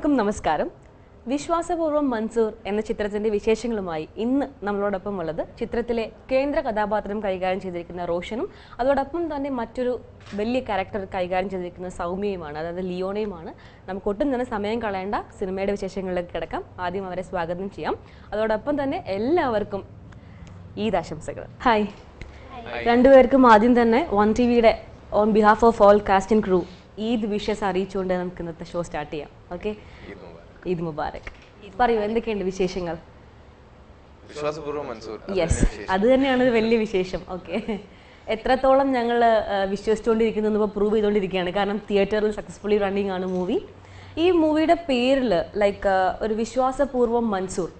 എല്ലാവർക്കും നമസ്കാരം. വിശ്വാസപൂർവ്വം മൻസൂർ എന്ന ചിത്രത്തിന്റെ വിശേഷങ്ങളുമായി ഇന്ന് നമ്മളോടൊപ്പം ഉള്ളത് ചിത്രത്തിലെ കേന്ദ്ര കഥാപാത്രം കൈകാര്യം ചെയ്തിരിക്കുന്ന റോഷനും അതോടൊപ്പം തന്നെ മറ്റൊരു വലിയ ക്യാരക്ടർ കൈകാര്യം ചെയ്തിരിക്കുന്ന സൗമ്യയുമാണ്, അതായത് ലിയോണയുമാണ്. നമുക്ക് ഒട്ടും തന്നെ സമയം കളയേണ്ട സിനിമയുടെ വിശേഷങ്ങളിലേക്ക് കിടക്കാം. ആദ്യം അവരെ സ്വാഗതം ചെയ്യാം. അതോടൊപ്പം തന്നെ എല്ലാവർക്കും ഈദ് ആശംസകൾ. ഹായ്. രണ്ടുപേർക്കും ആദ്യം തന്നെ വൺ ടിവിയുടെ on behalf of all cast and crew Eid wishes അറിയിച്ചുകൊണ്ട് നമുക്ക് ഇന്നത്തെ ഷോ സ്റ്റാർട്ട് ചെയ്യാം. ഓക്കെ, ഈദ് മുബാറക്. പറയൂ, എന്തൊക്കെയുണ്ട് വിശേഷങ്ങൾ? യെസ്, അത് തന്നെയാണ് ഒരു വലിയ വിശേഷം. ഓക്കെ, എത്രത്തോളം ഞങ്ങൾ വിശ്വസിച്ചുകൊണ്ടിരിക്കുന്നു ഇപ്പോൾ പ്രൂവ് ചെയ്തുകൊണ്ടിരിക്കുകയാണ്. കാരണം തിയേറ്ററിൽ സക്സസ്ഫുള്ളി റണ്ണിങ് ആണ് മൂവി. ഈ മൂവിയുടെ പേരിൽ ലൈക്ക് ഒരു വിശ്വാസപൂർവ്വം മൻസൂർ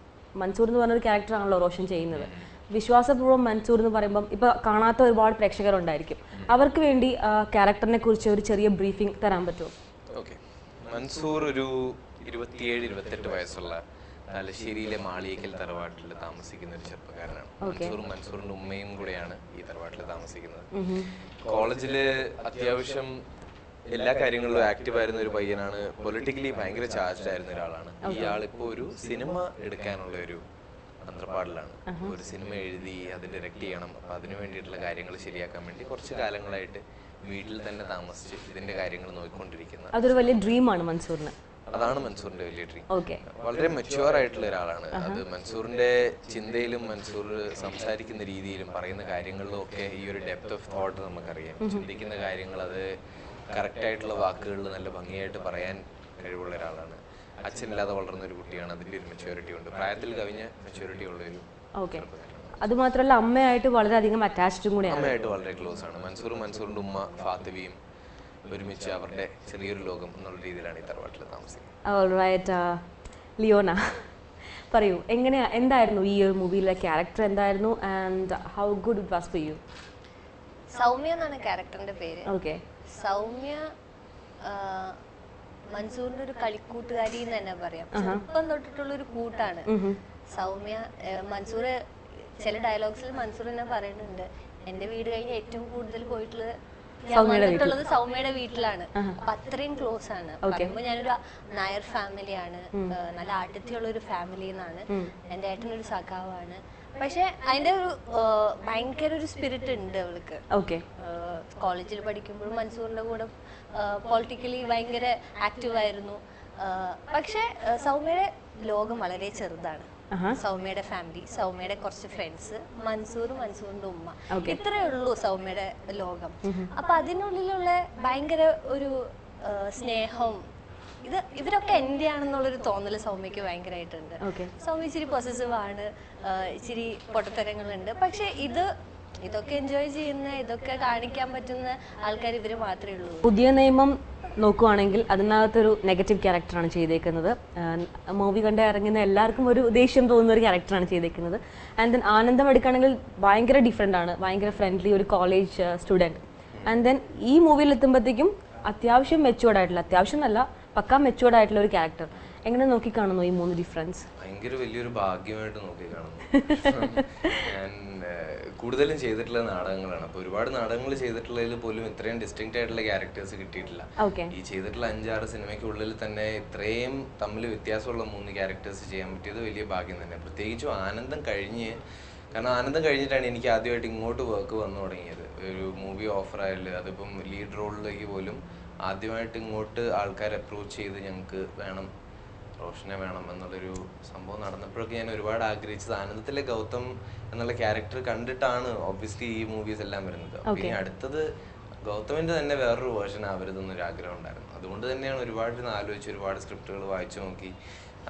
എന്ന് പറഞ്ഞൊരു ക്യാരക്ടറാണല്ലോ റോഷൻ ചെയ്യുന്നത്. വിശ്വാസപൂർവ്വം മൻസൂർ എന്ന് പറയുമ്പം ഇപ്പോൾ കാണാത്ത ഒരുപാട് പ്രേക്ഷകരുണ്ടായിരിക്കും. അവർക്ക് വേണ്ടി ക്യാരക്ടറിനെ കുറിച്ച് ഒരു ചെറിയ ബ്രീഫിംഗ് തരാൻ പറ്റുമോ? ഓക്കെ, മൻസൂർ ഒരു 27-28 വയസ്സുള്ള തലശ്ശേരിയിലെ മാളിയേക്കൽ തറവാട്ടിൽ താമസിക്കുന്ന ഒരു ചെറുപ്പക്കാരനാണ്. മൻസൂറിന്റെ ഉമ്മയും കൂടെയാണ് ഈ തറവാട്ടിൽ താമസിക്കുന്നത്. കോളേജില് അത്യാവശ്യം എല്ലാ കാര്യങ്ങളിലും ആക്റ്റീവ് ആയിരുന്ന ഒരു പയ്യനാണ്. പൊളിറ്റിക്കലി ഭയങ്കര ചാർജ്ഡ് ആയിരുന്ന ഒരാളാണ്. ഇയാളിപ്പോ ഒരു സിനിമ എടുക്കാനുള്ള ഒരു തന്ത്രപ്പാടിലാണ്. ഒരു സിനിമ എഴുതി അത് ഡയറക്റ്റ് ചെയ്യണം. അപ്പൊ അതിനു വേണ്ടിയിട്ടുള്ള കാര്യങ്ങൾ ശരിയാക്കാൻ വേണ്ടി കുറച്ച് കാലങ്ങളായിട്ട് വീട്ടിൽ തന്നെ താമസിച്ച് ഇതിന്റെ കാര്യങ്ങൾ നോക്കിക്കൊണ്ടിരിക്കുന്ന അതൊരു വലിയ ഡ്രീമാണ് മൻസൂറിന്. അതാണ് മൻസൂറിന്റെ വലിയ ഡ്രീം. വളരെ മെച്യൂർ ആയിട്ടുള്ള ഒരാളാണ്. അത് മൻസൂറിന്റെ ചിന്തയിലും മൻസൂർ സംസാരിക്കുന്ന രീതിയിലും പറയുന്ന കാര്യങ്ങളിലും ഒക്കെ ഈ ഒരു ഡെപ്ത് ഓഫ് തോട്ട് നമുക്കറിയാം. ചിന്തിക്കുന്ന കാര്യങ്ങൾ അത് കറക്റ്റ് ആയിട്ടുള്ള വാക്കുകളിൽ നല്ല ഭംഗിയായിട്ട് പറയാൻ കഴിവുള്ള ഒരാളാണ്. അച്ഛനില്ലാതെ വളർന്ന ഒരു കുട്ടിയാണ്. അതിന്റെ ഒരു മെച്യൂരിറ്റി ഉണ്ട്, പ്രായത്തിൽ കവിഞ്ഞ മെച്യൂരിറ്റി ഉള്ള ഒരു. അത് മാത്രമല്ല അമ്മയായിട്ട് വളരെയധികം അറ്റാച്ച്ഡും കൂടിയാണ്. അമ്മയായിട്ട് വളരെ ക്ലോസ് ആണ്. മൻസൂറിന്റെ ഉമ്മ ഫാത്തിമയും ഒരുമിച്ച് അവരുടെ ചെറിയൊരു ലോകം എന്നുള്ള രീതിയിലാണ് ഈ തറവാട്ടിൽ താമസിക്കുന്നത്. ലിയോണ, പറയൂ, എന്തായിരുന്നു ഈ ഒരു മൂവിയിലെ ക്യാരക്ടർ എന്തായിരുന്നു and how good it was for you? Soumya എന്നാണ് ക്യാരക്ടറിന്റെ പേര്. ഓക്കെ, സൗമ്യ മൻസൂറിന്റെ ഒരു കളിക്കൂട്ടുകാരി എന്ന് തന്നെ പറയാം. ചെറുപ്പം തൊട്ടിട്ടുള്ള ഒരു കൂട്ടാണ് സൗമ്യ. മൻസൂർ ചില ഡയലോഗ്സിൽ മൻസൂർ തന്നെ പറയുന്നുണ്ട്, എന്റെ വീട് കഴിഞ്ഞ് ഏറ്റവും കൂടുതൽ പോയിട്ടുള്ളത് സൗമ്യയുടെ വീട്ടിലാണ്. അപ്പൊ അത്രയും ക്ലോസ് ആണ്. പറയുമ്പോ ഞാനൊരു നായർ ഫാമിലിയാണ്, നല്ല ആട്ടിത്യുള്ള ഒരു ഫാമിലി എന്നാണ്. എന്റെ ഏട്ടനൊരു സഖാവാണ്. പക്ഷെ അതിന്റെ ഒരു ഭയങ്കര ഒരു സ്പിരിറ്റ് ഉണ്ട് അവൾക്ക്. കോളേജിൽ പഠിക്കുമ്പോഴും മൻസൂറിന്റെ കൂടെ പൊളിറ്റിക്കലി ഭയങ്കര ആക്റ്റീവ് ആയിരുന്നു. പക്ഷെ സൗമ്യയുടെ ലോകം വളരെ ചെറുതാണ്. സൗമ്യയുടെ ഫാമിലി, സൗമ്യയുടെ കുറച്ച് ഫ്രണ്ട്സ്, മൻസൂറിന്റെ ഉമ്മ, ഇത്രയേ ഉള്ളൂ സൗമ്യയുടെ ലോകം. അപ്പൊ അതിനുള്ളിലുള്ള ഭയങ്കര ഒരു സ്നേഹം, ഇവരൊക്കെ എന്റെ ആണെന്നുള്ളൊരു തോന്നല് സൗമ്യക്ക് ഭയങ്കരമായിട്ടുണ്ട്. സൗമ്യ ഇച്ചിരി പൊസസീവ് ആണ്, ഇച്ചിരി പൊട്ടത്തരങ്ങളുണ്ട്. പക്ഷെ ഇതൊക്കെ എൻജോയ് ചെയ്യുന്ന, ഇതൊക്കെ കാണിക്കാൻ പറ്റുന്ന ആൾക്കാർ ഇവര് മാത്രമേ ഉള്ളൂ. പുതിയ നിയമം നോക്കുവാണെങ്കിൽ അതിനകത്തൊരു നെഗറ്റീവ് ക്യാരക്ടറാണ് ചെയ്തേക്കുന്നത്. മൂവി കണ്ട് ഇറങ്ങുന്ന എല്ലാവർക്കും ഒരു ദേഷ്യം തോന്നുന്ന ഒരു ക്യാരക്ടറാണ് ചെയ്തേക്കുന്നത്. ആൻഡ് ദെൻ ആനന്ദം എടുക്കുകയാണെങ്കിൽ ഭയങ്കര ഡിഫറെൻ്റ് ആണ്, ഭയങ്കര ഫ്രണ്ട്ലി ഒരു കോളേജ് സ്റ്റുഡൻറ്റ്. ആൻഡ് ദെൻ ഈ മൂവിയിൽ എത്തുമ്പോഴത്തേക്കും അത്യാവശ്യം മെച്ചുവേർഡ് ആയിട്ടുള്ള, അത്യാവശ്യം നല്ല പക്കാ മെച്ചുവേർഡ് ആയിട്ടുള്ള ഒരു ക്യാരക്ടർ. എങ്ങനെ നോക്കി കാണുന്നു ഈ മൂന്ന് ഡിഫറൻസ്? ഭയങ്കര വലിയൊരു ഭാഗ്യമായിട്ട് നോക്കി കാണുന്നു. ഞാൻ കൂടുതലും ചെയ്തിട്ടുള്ള നാടകങ്ങളാണ്. അപ്പൊ ഒരുപാട് നാടകങ്ങൾ ചെയ്തിട്ടുള്ളതിൽ പോലും ഇത്രയും ഡിസ്റ്റിങ്ക്റ്റ് ആയിട്ടുള്ള ക്യാരക്ടേഴ്സ് കിട്ടിയിട്ടില്ല. ഈ ചെയ്തിട്ടുള്ള 5-6 സിനിമയ്ക്കുള്ളിൽ തന്നെ ഇത്രയും തമ്മിൽ വ്യത്യാസമുള്ള 3 ക്യാരക്ടേഴ്സ് ചെയ്യാൻ പറ്റിയത് വലിയ ഭാഗ്യം തന്നെ. പ്രത്യേകിച്ചും ആനന്ദം കഴിഞ്ഞ്, കാരണം ആനന്ദം കഴിഞ്ഞിട്ടാണ് എനിക്ക് ആദ്യമായിട്ട് ഇങ്ങോട്ട് വർക്ക് വന്നു തുടങ്ങിയത്. ഒരു മൂവി ഓഫർ ആയാലും അതിപ്പം ലീഡ് റോളിലേക്ക് പോലും ആദ്യമായിട്ട് ഇങ്ങോട്ട് ആൾക്കാർ അപ്രോച്ച് ചെയ്ത് ഞങ്ങൾക്ക് വേണം, റോഷനെ വേണം എന്നുള്ളൊരു സംഭവം നടന്നപ്പോഴൊക്കെ ഞാൻ ഒരുപാട് ആഗ്രഹിച്ചത് ആനന്ദത്തിലെ ഗൗതം എന്നുള്ള ക്യാരക്ടർ കണ്ടിട്ടാണ് ഒബ്വിയസ്ലി ഈ മൂവീസ് എല്ലാം വരുന്നത്. പിന്നെ അടുത്തത് ഗൗതമിന്റെ തന്നെ വേറൊരു വേർഷൻ ആവരുതെന്നൊരു ആഗ്രഹം ഉണ്ടായിരുന്നു. അതുകൊണ്ട് തന്നെയാണ് ഒരുപാട് ആലോചിച്ച് ഒരുപാട് സ്ക്രിപ്റ്റുകൾ വായിച്ചു നോക്കി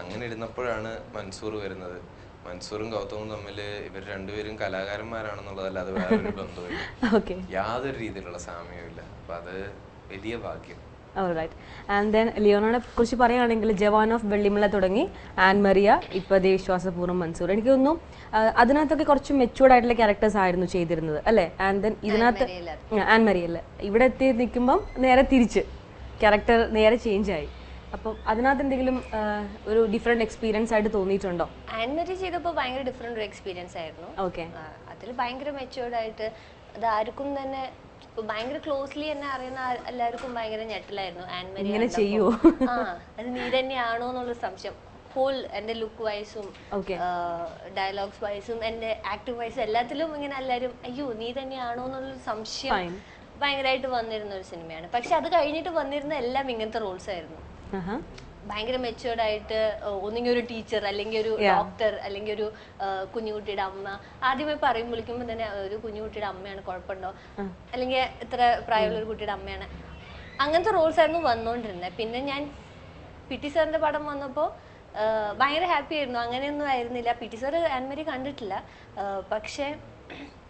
അങ്ങനെ ഇരുന്നപ്പോഴാണ് മൻസൂർ വരുന്നത്. മൻസൂറും ഗൗതമും തമ്മിൽ ഇവർ രണ്ടുപേരും കലാകാരന്മാരാണെന്നുള്ളതല്ലാതെ വേറൊരു ബന്ധമില്ല, യാതൊരു രീതിയിലുള്ള സാമ്യമില്ല. അപ്പൊ അത് വലിയ ഭാഗ്യം. ആൻഡ് ദെൻ ലിയോണയെ കുറിച്ച് പറയുകയാണെങ്കിൽ ജവാൻ ഓഫ് വെള്ളിമല തുടങ്ങി ആൻ മരിയ, ഇപ്പോൾ വിശ്വാസപൂർവ്വം മൻസൂർ, എനിക്ക് തോന്നുന്നു അതിനകത്തൊക്കെ കുറച്ച് മെച്ചുവേർഡ് ആയിട്ടുള്ള ക്യാരക്ടേഴ്സ് ആയിരുന്നു ചെയ്തിരുന്നത് അല്ലേ? ആൻഡ് ദെൻ ഇതിനകത്ത് ആൻ മരിയല്ലേ ഇവിടെ എത്തി നിൽക്കുമ്പം നേരെ തിരിച്ച് ക്യാരക്ടർ നേരെ ചേഞ്ച് ആയി. അപ്പം അതിനകത്ത് എന്തെങ്കിലും ഒരു ഡിഫറെന്റ് എക്സ്പീരിയൻസ് ആയിട്ട് തോന്നിയിട്ടുണ്ടോ? ആൻ മരിയ ചെയ്തപ്പോൾ ഭയങ്കര ഡിഫറെന്റ് ഒരു എക്സ്പീരിയൻസ് ആയിരുന്നു. അതിൽ ഭയങ്കര മെച്ചുവേർഡ് ആയിട്ട്, അത് ആർക്കും തന്നെ ഇപ്പൊ ഭയങ്കര ക്ലോസ്ലി എന്നെ അറിയുന്ന എല്ലാവർക്കും ഭയങ്കര ഞെട്ടലായിരുന്നു ആൻമരി ഇങ്ങനെ ചെയ്യോ ആ അത് നീ തന്നെയാണോ എന്നുള്ള സംശയം. ഹോൾ എന്റെ ലുക്ക് വൈസും ഡയലോഗ്സ് വൈസും എന്റെ ആക്ടിങ് വൈസും എല്ലാത്തിലും ഇങ്ങനെ എല്ലാവരും അയ്യോ നീ തന്നെയാണോ എന്നുള്ളൊരു സംശയം ഭയങ്കരമായിട്ട് വന്നിരുന്ന ഒരു സിനിമയാണ്. പക്ഷെ അത് കഴിഞ്ഞിട്ട് വന്നിരുന്ന എല്ലാം ഇങ്ങനത്തെ റോൾസ് ആയിരുന്നു. ഭയങ്കര മെച്ചുവേർഡ് ആയിട്ട് ഒന്നെങ്കിൽ ഒരു ടീച്ചർ അല്ലെങ്കിൽ ഒരു ഡോക്ടർ അല്ലെങ്കിൽ ഒരു കുഞ്ഞുകുട്ടിയുടെ അമ്മ. ആദ്യമേ വിളിക്കുമ്പോൾ തന്നെ ഒരു കുഞ്ഞുകുട്ടിയുടെ അമ്മയാണ്, കുഴപ്പമുണ്ടോ, അല്ലെങ്കിൽ ഇത്ര പ്രായമുള്ള ഒരു കുട്ടിയുടെ അമ്മയാണ്, അങ്ങനത്തെ റോൾസ് ആയിരുന്നു വന്നുകൊണ്ടിരുന്നത്. പിന്നെ ഞാൻ പി ടി സാറിന്റെ പടം വന്നപ്പോൾ ഭയങ്കര ഹാപ്പി ആയിരുന്നു. അങ്ങനെയൊന്നും ആയിരുന്നില്ല. പി ടി സാർ ആൻമരി കണ്ടിട്ടില്ല, പക്ഷെ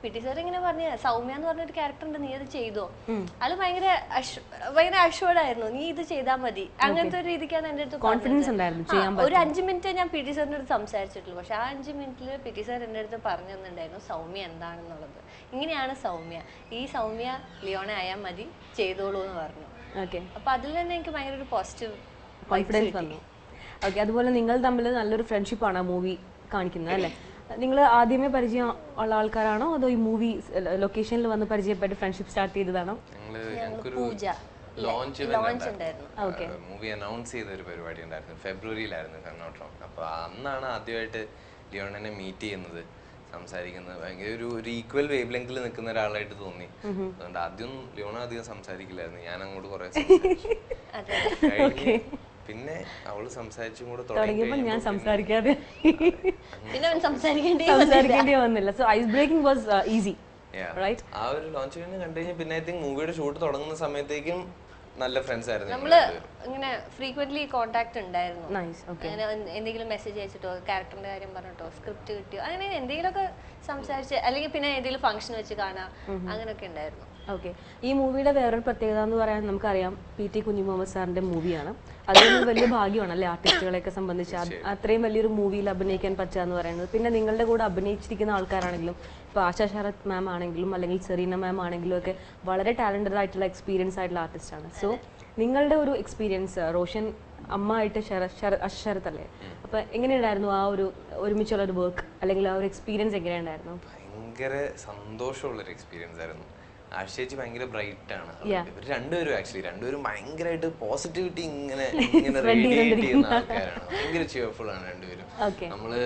പി ടി സാർ ഇങ്ങനെ പറഞ്ഞ സൗമ്യ എന്ന് പറഞ്ഞൊരു ക്യാരക്ടർ ഉണ്ട്, നീ അത് ചെയ്തോ, അത് ഭയങ്കര അഷ്വേർഡ് ആയിരുന്നു, നീ ഇത് ചെയ്താൽ മതി, അങ്ങനത്തെ ഒരു രീതിക്കാണ് എൻ്റെ അടുത്ത് കോൺഫിഡൻസ് ഉണ്ടായിരുന്നു. ഒരു 5 മിനിറ്റ് ഞാൻ പി ടി സാറിൻ്റെ അടുത്ത് സംസാരിച്ചിട്ടുള്ളൂ, പക്ഷെ ആ 5 മിനിറ്റിൽ പി ടി സാർ എൻ്റെ അടുത്ത് പറഞ്ഞു തന്നിട്ടുണ്ടായിരുന്നു സൗമ്യ എന്താണെന്നുള്ളത്. ഇങ്ങനെയാണ് സൗമ്യ, ഈ സൗമ്യ ലിയോണ ആയാൽ മതി, ചെയ്തോളൂ എന്ന് പറഞ്ഞു. അപ്പൊ അതിൽ തന്നെ എനിക്ക് ഭയങ്കര ഒരു പോസിറ്റീവ് കോൺഫിഡൻസ് വന്നു. ഓക്കെ, അതുപോലെ നിങ്ങൾ തമ്മിൽ നല്ലൊരു ഫ്രണ്ട്ഷിപ്പാണ് മൂവി കാണിക്കുന്നത് അല്ലേ? നിങ്ങൾ ആദ്യമേ പരിചയം ഉള്ള ആൾക്കാരാണോ അതോ ഈ മൂവി ലൊക്കേഷനിൽ വന്ന് പരിചയപ്പെട്ട് ഫ്രണ്ട്ഷിപ്പ് സ്റ്റാർട്ട് ചെയ്തതാണ്? മൂവി അനൗൺസ് ചെയ്ത ഒരു പരിപാടി ഉണ്ടായിരുന്നു, ഫെബ്രുവരിയിലായിരുന്നു കർണോട്ടം. അപ്പൊ അന്നാണ് ആദ്യമായിട്ട് ലിയോണനെ മീറ്റ് ചെയ്യുന്നത്, സംസാരിക്കുന്നത്. ഭയങ്കര ഒരു ഈക്വൽ വേവ് ലെങ്തിൽ നിൽക്കുന്ന ഒരാളായിട്ട് തോന്നി. അതുകൊണ്ട് ആദ്യം ലിയോണ അധികം സംസാരിക്കില്ലായിരുന്നു, ഞാൻ അങ്ങോട്ട് കുറെ പിന്നെ അവള് സംസാരിച്ചും കൂടെ തുടങ്ങിയപ്പോൾ ഞാൻ സംസാരിക്കാതെ സംസാരിക്കേണ്ടി വന്നില്ല. So ice breaking was easy. ആ ഒരു ലോഞ്ച് കണ്ടു കഴിഞ്ഞാൽ പിന്നെ ഐ തിങ്ക് മൂവിയുടെ ഷൂട്ട് തുടങ്ങുന്ന സമയത്തേക്കും നല്ല ഫ്രണ്ട്സ് ആയിരുന്നു. നമ്മള് ഇങ്ങനെ ഫ്രീക്വന്റ്ലി കോണ്ടാക്ട് ഉണ്ടായിരുന്നു. എന്തെങ്കിലും മെസ്സേജ് അയച്ചിട്ടോ ക്യാരക്ടറിന്റെ കാര്യം പറഞ്ഞിട്ടോ സ്ക്രിപ്റ്റ് കിട്ടിയോ അങ്ങനെ എന്തെങ്കിലുമൊക്കെ സംസാരിച്ച്, അല്ലെങ്കിൽ പിന്നെ എന്തെങ്കിലും ഫംഗ്ഷൻ വെച്ച് കാണാം, അങ്ങനെയൊക്കെ ഉണ്ടായിരുന്നു. ഓക്കെ, ഈ മൂവിയുടെ വേറൊരു പ്രത്യേകത എന്ന് പറയാൻ നമുക്കറിയാം പി ടി കുഞ്ഞു മുഹമ്മദ് സാറിന്റെ മൂവിയാണ്. അതൊരു വലിയ ഭാഗ്യമാണ് അല്ലേ ആർട്ടിസ്റ്റുകളെയൊക്കെ സംബന്ധിച്ച്, അത്രയും വലിയൊരു മൂവിയിൽ അഭിനയിക്കാൻ പറ്റുക എന്ന് പറയുന്നത്. പിന്നെ നിങ്ങളുടെ കൂടെ അഭിനയിച്ചിരിക്കുന്ന ആൾക്കാരാണെങ്കിലും ഇപ്പോൾ ആശാ ശരത് മാം ആണെങ്കിലും അല്ലെങ്കിൽ സെറീന മാം ആണെങ്കിലും ഒക്കെ വളരെ ടാലന്റഡ് ആയിട്ടുള്ള എക്സ്പീരിയൻസ് ആയിട്ടുള്ള ആർട്ടിസ്റ്റാണ്. സോ നിങ്ങളുടെ ഒരു എക്സ്പീരിയൻസ് റോഷൻ അമ്മ ആയിട്ട് ശരത് അല്ലേ, അപ്പൊ എങ്ങനെയുണ്ടായിരുന്നു ആ ഒരു ഒരുമിച്ചുള്ള ഒരു വർക്ക് അല്ലെങ്കിൽ ആ ഒരു എക്സ്പീരിയൻസ് എങ്ങനെയുണ്ടായിരുന്നു? ഭയങ്കര സന്തോഷമുള്ളൊരു എക്സ്പീരിയൻസ് ആയിരുന്നു. ആശേച്ചി ഭയങ്കര ബ്രൈറ്റ് ആണ്. ഇവർ രണ്ടുപേരും ഭയങ്കരമായിട്ട് പോസിറ്റിവിറ്റി ഇങ്ങനെ റേഡിയേറ്റ് ചെയ്യുന്ന ആൾക്കാരാണ്. ഭയങ്കര ചിയർഫുൾ ആണ് രണ്ടുപേരും. നമ്മള്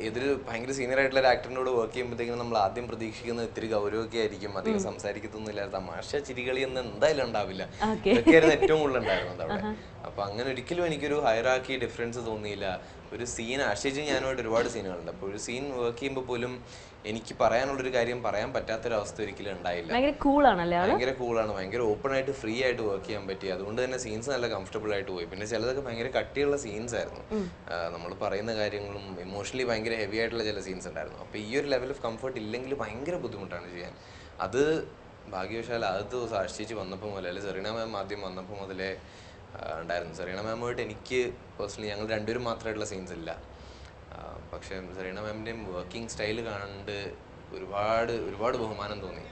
എതിര് ഭയങ്കര സീനിയർ ആയിട്ടുള്ള ഒരു ആക്ടറിനോട് വർക്ക് ചെയ്യുമ്പോഴത്തേക്കും നമ്മൾ ആദ്യം പ്രതീക്ഷിക്കുന്നത് ഇത്തിരി ഗൗരവമൊക്കെ ആയിരിക്കും, അധികം സംസാരിക്കത്തൊന്നുമില്ല, തമാശ ചിരികളി ഒന്നും എന്തായാലും ഉണ്ടാവില്ല. ഇതൊക്കെയായിരുന്നു ഏറ്റവും കൂടുതൽ ഉണ്ടായിരുന്നത് അവിടെ. അപ്പൊ അങ്ങനെ ഒരിക്കലും എനിക്കൊരു ഹൈറാർക്കി ഡിഫറൻസ് തോന്നിയില്ല. ഒരു സീൻ ആശേച്ചി ഞാനുമായിട്ട് ഒരുപാട് സീനുകളുണ്ട്. അപ്പോൾ ഒരു സീൻ വർക്ക് ചെയ്യുമ്പോൾ പോലും എനിക്ക് പറയാനുള്ളൊരു കാര്യം പറയാൻ പറ്റാത്തൊരവസ്ഥ ഒരിക്കലും ഉണ്ടായില്ല. ഭയങ്കര കൂളാണ്, ഭയങ്കര ഓപ്പൺ ആയിട്ട് ഫ്രീ ആയിട്ട് വർക്ക് ചെയ്യാൻ പറ്റി. അതുകൊണ്ട് തന്നെ സീൻസ് നല്ല കംഫർട്ടബിൾ ആയിട്ട് പോയി. പിന്നെ ചിലതൊക്കെ ഭയങ്കര കട്ടിയുള്ള സീൻസ് ആയിരുന്നു, നമ്മൾ പറയുന്ന കാര്യങ്ങളും ഇമോഷണലി ഭയങ്കര ഹെവി ആയിട്ടുള്ള ചില സീൻസ് ഉണ്ടായിരുന്നു. അപ്പോൾ ഈ ഒരു ലെവൽ ഓഫ് കംഫർട്ട് ഇല്ലെങ്കിൽ ഭയങ്കര ബുദ്ധിമുട്ടാണ് ചെയ്യാൻ. അത് ഭാഗ്യവശാൽ ആദ്യത്തെ ദിവസം ആശിച്ച് വന്നപ്പോൾ മുതലേ, അല്ലെങ്കിൽ സെറീന മാം ആദ്യം വന്നപ്പോൾ മുതലേ ഉണ്ടായിരുന്നു. സെറീന മാമുമായിട്ട് എനിക്ക് പേഴ്സണലി ഞങ്ങൾ രണ്ടുപേരും മാത്രമായിട്ടുള്ള സീൻസ് ഇല്ല. പക്ഷെ സെറീന മാമിൻ്റെയും വർക്കിംഗ് സ്റ്റൈൽ കണ്ട് ഒരുപാട് ബഹുമാനം തോന്നി.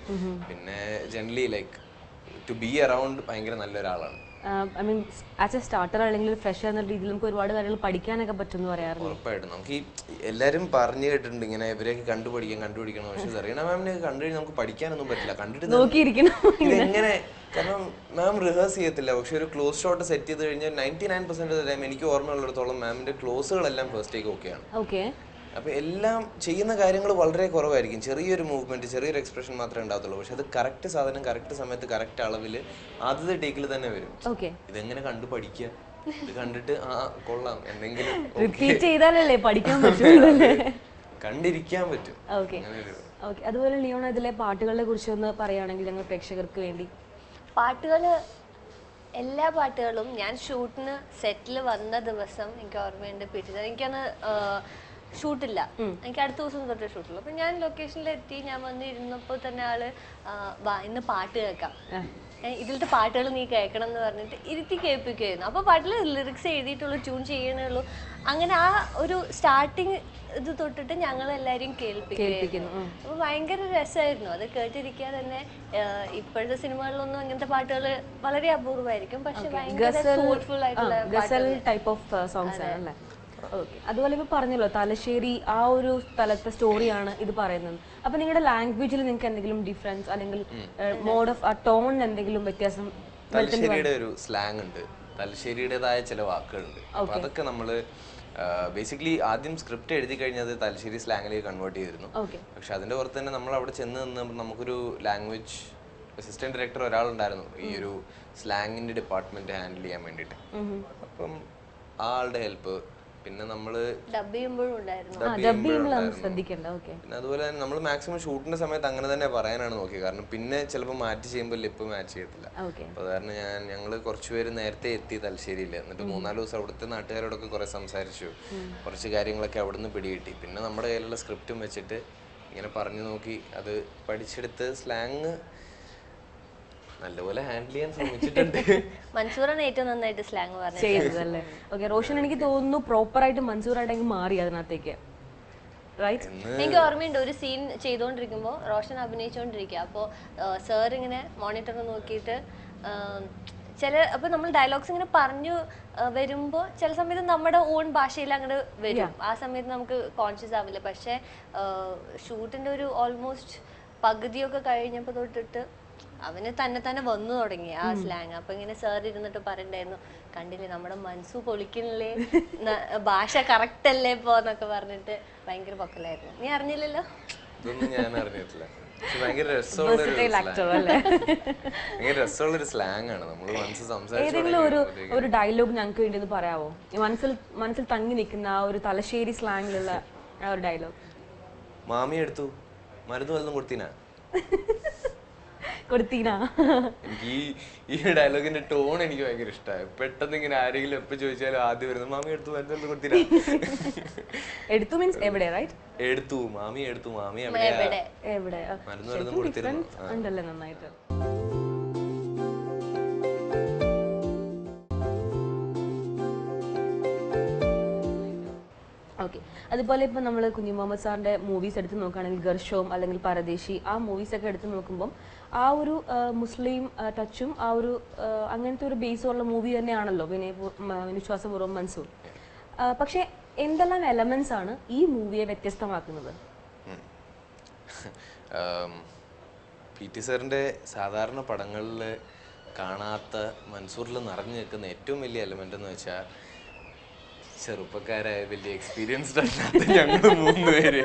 പിന്നെ generally like to be around ഭയങ്കര നല്ലൊരാളാണ്. I mean as a starter അല്ലെങ്കിൽ ഫ്രഷർ എന്ന രീതിയിൽ നമുക്ക് ഒരുപാട് കാര്യങ്ങൾ പഠിക്കാനൊക്കെ പറ്റുമെന്ന് പറയാറുണ്ട്. ഉറപ്പായിട്ടും നമുക്ക് ഈ എല്ലാവരും പറഞ്ഞു കേട്ടിട്ടുണ്ട് ഇങ്ങനെ ഇവരെയൊക്കെ കണ്ടുപിടിക്കണം. പക്ഷെ സെറീന മാമിനെ കണ്ടു കഴിഞ്ഞാൽ നമുക്ക് പഠിക്കാനൊന്നും പറ്റില്ല, കണ്ടിട്ട് എങ്ങനെ, കാരണം മാം റിഹേഴ്സ് ചെയ്യത്തില്ല. പക്ഷെ ഒരു ക്ലോസ് ഷോട്ട് സെറ്റ് ചെയ്ത് കഴിഞ്ഞാൽ 99% ടൈം എനിക്ക് ഓർമ്മയുള്ളിടത്തോളം മാമിന്റെ ക്ലോസുകളെല്ലാം ഫസ്റ്റ് ടേക്ക് ഓക്കെയാണ്. അപ്പൊ എല്ലാം ചെയ്യുന്ന കാര്യങ്ങൾ വളരെ കുറവായിരിക്കും, ചെറിയൊരു മൂവ്മെന്റ്, ചെറിയൊരു എക്സ്പ്രഷൻ മാത്രമേ ഉണ്ടാകത്തുള്ളൂ. പക്ഷെ അത് കറക്റ്റ് സാധനം കറക്റ്റ് സമയത്ത് കറക്റ്റ് അളവിൽ ആദ്യത്തെ ടേക്കിൽ തന്നെ വരും. ഇതെങ്ങനെ കണ്ടു പഠിക്കുക, ഇത് കണ്ടിട്ട് കൊള്ളാം എന്തെങ്കിലും റിപ്പീറ്റ് ചെയ്താലല്ലേ പഠിക്കാൻ പറ്റുള്ളൂ, കണ്ടിരിക്കാൻ പറ്റും. അതുപോലെ ലിയോണ ഇതിലെ പാട്ടുകളെ കുറിച്ച് ഒന്ന് പറയുകയാണെങ്കിൽ ഞങ്ങൾ പ്രേക്ഷകർക്ക് വേണ്ടി. പാട്ടുകള് എല്ലാ പാട്ടുകളും ഞാൻ ഷൂട്ടിന് സെറ്റിൽ വന്ന ദിവസം എനിക്ക് ഓർമ്മയുണ്ട്. എനിക്കന്ന് ഷൂട്ടില്ല, എനിക്ക് അടുത്ത ദിവസം തൊട്ട് ഷൂട്ടില്ല. അപ്പൊ ഞാൻ ലൊക്കേഷനിലെത്തി, ഞാൻ വന്നിരുന്നപ്പോൾ തന്നെ ആള് ഇന്ന് പാട്ട് കേൾക്കാം, ഇതിലത്തെ പാട്ടുകൾ നീ കേൾക്കണം എന്ന് പറഞ്ഞിട്ട് ഇരുത്തി കേൾപ്പിക്കുമായിരുന്നു. അപ്പോൾ പാട്ടിൽ ലിറിക്സ് എഴുതിയിട്ടുള്ളൂ, ട്യൂൺ ചെയ്യണേ ഉള്ളൂ. അങ്ങനെ ആ ഒരു സ്റ്റാർട്ടിങ് ഇത് തൊട്ടിട്ട് ഞങ്ങൾ എല്ലാവരും കേൾപ്പിക്കുന്നു. അപ്പോൾ ഭയങ്കര രസമായിരുന്നു അത് കേട്ടിരിക്കാൻ തന്നെ. ഇപ്പോഴത്തെ സിനിമകളിലൊന്നും ഇങ്ങനത്തെ പാട്ടുകൾ വളരെ അപൂർവമായിരിക്കും, പക്ഷെ ഭയങ്കര സോൾഫുൾ ആയിട്ടുള്ള ഗസൽ ടൈപ്പ് ഓഫ് സോങ്സ് ആണ്. ഓക്കെ. അതുപോലെ ഇപ്പൊ പറഞ്ഞല്ലോ തലശ്ശേരി ആ ഒരു സ്ഥലത്തെ സ്റ്റോറിയാണ് ഇത് പറയുന്നത്. അപ്പൊ നിങ്ങളുടെ ലാംഗ്വേജിൽ നിങ്ങൾക്ക് എന്തെങ്കിലും ഡിഫറൻസ് അല്ലെങ്കിൽ മോഡ് ഓഫ് ആ ടോണിന് എന്തെങ്കിലും വ്യത്യാസം? തലശ്ശേരിയുടെ ഒരു സ്ലാങ് ഉണ്ട്, തലശ്ശേരിയുടേതായ ചില വാക്കുകളുണ്ട്. അപ്പൊ അതൊക്കെ നമ്മള് ബേസിക്കലി ആദ്യം സ്ക്രിപ്റ്റ് എഴുതി കഴിഞ്ഞത് തലശ്ശേരി സ്ലാങ്ങിലേക്ക് കൺവേർട്ട് ചെയ്തിരുന്നു. പക്ഷെ അതിന്റെ പുറത്ത് തന്നെ നമ്മൾ അവിടെ ചെന്ന് നിന്ന് നമുക്കൊരു ലാംഗ്വേജ് അസിസ്റ്റന്റ് ഡയറക്ടർ ഒരാളുണ്ടായിരുന്നു ഈ ഒരു സ്ലാങ്ങിന്റെ ഡിപ്പാർട്ട്മെന്റ് ഹാൻഡിൽ ചെയ്യാൻ വേണ്ടിയിട്ട്. അപ്പം ആ ആളുടെ ഹെൽപ്പ്, പിന്നെ നമ്മള് ഡബ് ചെയ്യുമ്പോഴും ഉണ്ടായിരുന്നു. പിന്നെ അതുപോലെ തന്നെ നമ്മൾ മാക്സിമം ഷൂട്ടിന്റെ സമയത്ത് അങ്ങനെ തന്നെ പറയാനാണ് നോക്കിയത്. കാരണം പിന്നെ ചിലപ്പോൾ മാറ്റി ചെയ്യുമ്പോൾ ലിപ്പ് മാച്ച് ചെയ്യത്തില്ല. അപ്പൊ കാരണം ഞങ്ങള് കുറച്ചുപേര് നേരത്തെ എത്തി തലശ്ശേരിയിൽ. എന്നിട്ട് 3-4 ദിവസം അവിടുത്തെ നാട്ടുകാരോടൊക്കെ കുറെ സംസാരിച്ചു, കുറച്ച് കാര്യങ്ങളൊക്കെ അവിടുന്ന് പിടികിട്ടി. പിന്നെ നമ്മുടെ കയ്യിലുള്ള സ്ക്രിപ്റ്റും വെച്ചിട്ട് ഇങ്ങനെ പറഞ്ഞു നോക്കി അത് പഠിച്ചെടുത്ത് സ്ലാങ് നല്ലപോലെ ഹാൻഡിൽ ചെയ്യാൻ ശ്രമിച്ചിട്ടുണ്ട്. മൻസൂറാണ് ഏറ്റവും നന്നായിട്ട് സ്ലാങ് പറഞ്ഞത്. ഓക്കെ, റോഷൻ എനിക്ക് തോന്നുന്നു പ്രോപ്പർ ആയിട്ട് മൻസൂറായിട്ടെങ്കിൽ മാറി അതിനകത്തേക്ക്. എനിക്ക് ഓർമ്മയുണ്ട് ഒരു സീൻ ചെയ്തുകൊണ്ടിരിക്കുമ്പോൾ റോഷൻ അഭിനയിച്ചുകൊണ്ടിരിക്കുക. അപ്പോൾ സാർ ഇങ്ങനെ മോണിറ്റർ നോക്കിയിട്ട് അപ്പൊ നമ്മൾ ഡയലോഗ്സ് ഇങ്ങനെ പറഞ്ഞു വരുമ്പോൾ ചില സമയത്ത് നമ്മുടെ ഓൺ ഭാഷയിൽ അങ്ങോട്ട് വരും. ആ സമയത്ത് നമുക്ക് കോൺഷ്യസ് ആവില്ല. പക്ഷെ ഷൂട്ടിന്റെ ഒരു ഓൾമോസ്റ്റ് പകുതിയൊക്കെ കഴിഞ്ഞപ്പോൾ തൊട്ടിട്ട് അവന് തന്നെ വന്നു തുടങ്ങി ആ സ്ലാങ്. അപ്പൊ ഇങ്ങനെ സാർ ഇരുന്നിട്ട് പറയണ്ടായിരുന്നു, കണ്ടില്ലേ നമ്മുടെ മനസ്സു പൊളിക്കണില്ലേ, ഭാഷ കറക്റ്റ് അല്ലേ ഇപ്പോന്നൊക്കെ പറഞ്ഞിട്ട് ഭയങ്കര പൊക്കലായിരുന്നു. നീ അറിഞ്ഞില്ലല്ലോ? ഇതൊന്നും ഞാൻ അറിഞ്ഞിട്ടില്ല. ഭയങ്കര രസമുള്ളൊരു സ്ലാങ് ആണ്. നമ്മൾ ഏതെങ്കിലും ഒരു ഡയലോഗ് ഞങ്ങൾക്ക് വേണ്ടി ഒന്ന് പറയാവോ? മനസ്സിൽ തങ്ങി നിൽക്കുന്ന ആ ഒരു തലശ്ശേരി സ്ലാങ്ങിലുള്ള ആ ഒരു ഡയലോഗ്. മാമി എടുത്തു മരുന്ന് വല്ലതും കൊടുത്തീനാ? എനിക്ക് ഈ ഡയലോഗിന്റെ ടോൺ എനിക്ക് ഭയങ്കര ഇഷ്ടമായി. പെട്ടെന്ന് ഇങ്ങനെ ആരെങ്കിലും എപ്പോ ചോദിച്ചാലും ആദ്യം വരുന്നത് മാമി എടുത്തു മരുന്ന് കൊടുത്തീനാ. എടുത്തു മീൻസ് എവിടെ? റൈറ്റ്, എടുത്തു മാമി എടുത്തു മാമി എവിടെ മരുന്ന് വല്ലതും കൊടുത്തിരുന്നു ഉണ്ടല്ലേ? നന്നായിട്ട്. ഓക്കെ. അതുപോലെ ഇപ്പം നമ്മൾ കുഞ്ഞു മുഹമ്മദ് സാറിന്റെ മൂവീസ് എടുത്ത് നോക്കുകയാണെങ്കിൽ ഗർഷോം അല്ലെങ്കിൽ പരദേശി, ആ മൂവീസ് ഒക്കെ എടുത്ത് നോക്കുമ്പോൾ ആ ഒരു മുസ്ലിം ടച്ചും ആ ഒരു അങ്ങനത്തെ ഒരു ബേസുള്ള മൂവി തന്നെയാണല്ലോ വിശ്വാസപൂർവ്വം മൻസൂർ. പക്ഷെ എന്തെല്ലാം എലമെന്റ്സ് ആണ് ഈ മൂവിയെ വ്യത്യസ്തമാക്കുന്നത്? PT സാറിന്റെ സാധാരണ പടങ്ങളിൽ കാണാത്ത മൻസൂറിൽ നിറഞ്ഞു നിൽക്കുന്ന ഏറ്റവും വലിയ എലമെന്റ് എന്ന് വെച്ചാൽ ചെറുപ്പക്കാരായ വലിയ എക്സ്പീരിയൻസ്ഡ് അല്ലാത്ത ഞങ്ങൾ 3 പേര്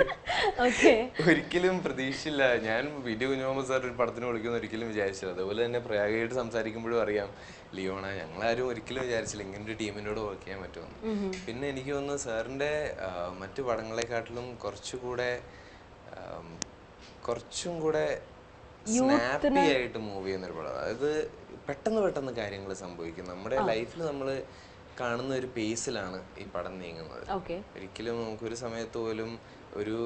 ഒരിക്കലും പ്രതീക്ഷിച്ചില്ല. ഞാൻ വീഡിയോ കുഞ്ഞുമുഹമ്മദ് സാർ ഒരു പടത്തിന് വിളിക്കുമെന്ന് ഒരിക്കലും വിചാരിച്ചില്ല. അതുപോലെ തന്നെ പ്രയാഗമായിട്ട് സംസാരിക്കുമ്പോഴും അറിയാം, ലിയോണ ഞങ്ങളാരും ഒരിക്കലും വിചാരിച്ചില്ല ഇങ്ങനൊരു ടീമിനോട് വർക്ക് ചെയ്യാൻ പറ്റുമെന്ന്. പിന്നെ എനിക്ക് തോന്നുന്നു സാറിന്റെ മറ്റു പടങ്ങളെക്കാട്ടിലും കുറച്ചും കൂടെ സ്നാപ്പി ആയിട്ട് മൂവ് ചെയ്യുന്നൊരു പടം. അതായത് പെട്ടെന്ന് കാര്യങ്ങൾ സംഭവിക്കും. നമ്മുടെ ലൈഫിൽ നമ്മൾ കാണുന്ന ഒരു പേസിലാണ് ഈ പടം നീങ്ങുന്നത്. ഒരിക്കലും നമുക്കൊരു സമയത്ത് പോലും ഒരു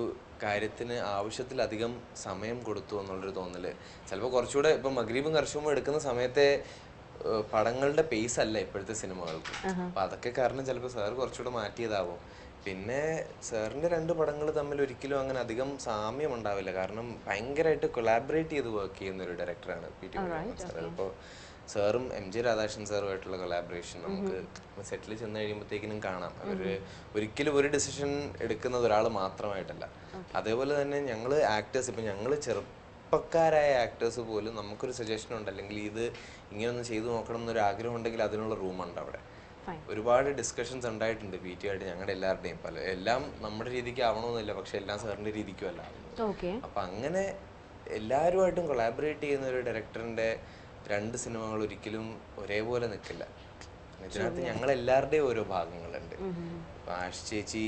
കാര്യത്തിന് ആവശ്യത്തിലധികം സമയം കൊടുത്തു എന്നുള്ളൊരു തോന്നല് ചിലപ്പോൾ കുറച്ചുകൂടെ ഇപ്പൊ മഗ്രീബും കർഷവും എടുക്കുന്ന സമയത്തെ പടങ്ങളുടെ പേസ് അല്ല ഇപ്പോഴത്തെ സിനിമകൾക്ക്. അപ്പൊ അതൊക്കെ കാരണം ചിലപ്പോൾ സാർ കുറച്ചുകൂടെ മാറ്റിയതാവും. പിന്നെ സാറിന്റെ 2 പടങ്ങൾ തമ്മിൽ ഒരിക്കലും അങ്ങനെ അധികം സാമ്യം ഉണ്ടാവില്ല. കാരണം ഭയങ്കരമായിട്ട് കൊളാബറേറ്റ് ചെയ്ത് വർക്ക് ചെയ്യുന്ന ഒരു ഡയറക്ടറാണ് PT സാർ. അപ്പോൾ സാറും MJ രാധാകൃഷ്ണൻ സാറുമായിട്ടുള്ള കൊളാബറേഷൻ നമുക്ക് സെറ്റിൽ ചെന്ന് കഴിയുമ്പോഴത്തേക്കിനും കാണാം. അവര് ഒരിക്കലും ഒരു ഡിസിഷൻ എടുക്കുന്നത് ഒരാൾ മാത്രമായിട്ടല്ല. അതേപോലെ തന്നെ ഞങ്ങൾ ആക്ടേഴ്സ്, ഇപ്പം ഞങ്ങൾ ചെറുപ്പക്കാരായ ആക്ടേഴ്സ് പോലും നമുക്കൊരു സജഷൻ ഉണ്ട്, അല്ലെങ്കിൽ ഇത് ഇങ്ങനൊന്ന് ചെയ്തു നോക്കണം എന്നൊരു ആഗ്രഹം ഉണ്ടെങ്കിൽ അതിനുള്ള റൂമുണ്ട് അവിടെ. ഒരുപാട് ഡിസ്കഷൻസ് ഉണ്ടായിട്ടുണ്ട് PT ആയിട്ട് ഞങ്ങളുടെ എല്ലാവരുടെയും. എല്ലാം നമ്മുടെ രീതിക്ക് ആവണമെന്നില്ല, പക്ഷെ എല്ലാം സാറിന്റെ രീതിക്കും അല്ല. അപ്പൊ അങ്ങനെ എല്ലാവരുമായിട്ടും കൊളാബറേറ്റ് ചെയ്യുന്ന ഒരു ഡയറക്ടറിന്റെ 2 സിനിമകൾ ഒരിക്കലും ഒരേപോലെ നിൽക്കില്ല. ഇതിനകത്ത് ഞങ്ങൾ എല്ലാവരുടെയും ഓരോ ഭാഗങ്ങളുണ്ട്. ആഷ് ചേച്ചി